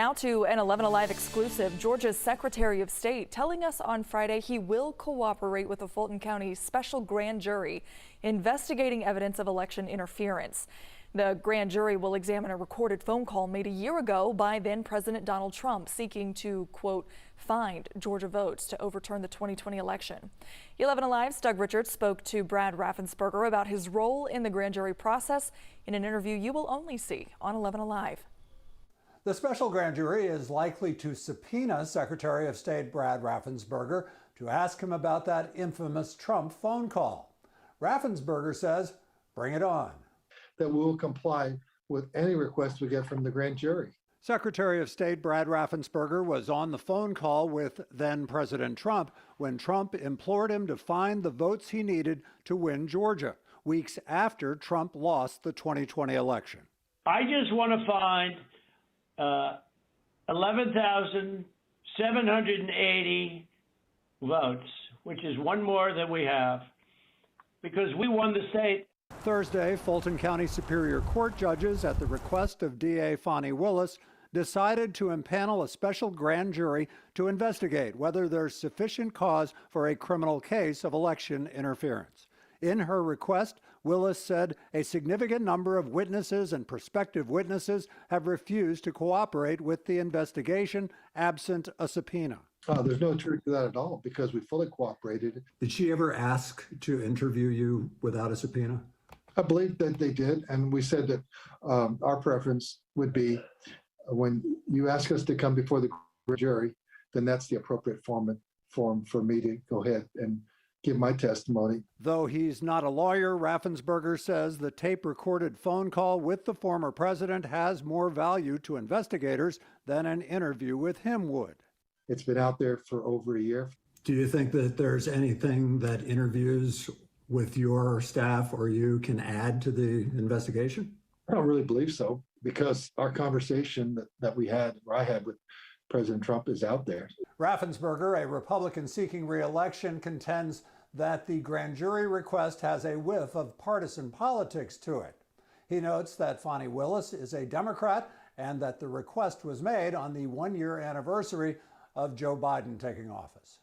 Now to an 11 Alive exclusive. Georgia's Secretary of State telling us on Friday he will cooperate with the Fulton County special grand jury investigating evidence of election interference. The grand jury will examine a recorded phone call made a year ago by then President Donald Trump seeking to, quote, find Georgia votes to overturn the 2020 election. 11 Alive's Doug Richards spoke to Brad Raffensperger about his role in the grand jury process in an interview you will only see on 11 Alive. The special grand jury is likely to subpoena Secretary of State Brad Raffensperger to ask him about that infamous Trump phone call. Raffensperger says, bring it on. That we will comply with any request we get from the grand jury. Secretary of State Brad Raffensperger was on the phone call with then President Trump when Trump implored him to find the votes he needed to win Georgia, weeks after Trump lost the 2020 election. I just want to find 11,780 votes, which is one more than we have, because we won the state. Thursday, Fulton County Superior Court judges, at the request of DA Fani Willis, decided to impanel a special grand jury to investigate whether there's sufficient cause for a criminal case of election interference. In her request, Willis said a significant number of witnesses and prospective witnesses have refused to cooperate with the investigation absent a subpoena. There's no truth to that at all because we fully cooperated. Did she ever ask to interview you without a subpoena? I believe that they did, and we said that our preference would be when you ask us to come before the jury, then that's the appropriate form for me to go ahead and give my testimony. Though he's not a lawyer, Raffensperger says the tape-recorded phone call with the former president has more value to investigators than an interview with him would. It's been out there for over a year. Do you think that there's anything that interviews with your staff or you can add to the investigation? I don't really believe so, because our conversation that I had with President Trump is out there. Raffensperger, a Republican seeking re-election, contends that the grand jury request has a whiff of partisan politics to it. He notes that Fani Willis is a Democrat and that the request was made on the one-year anniversary of Joe Biden taking office.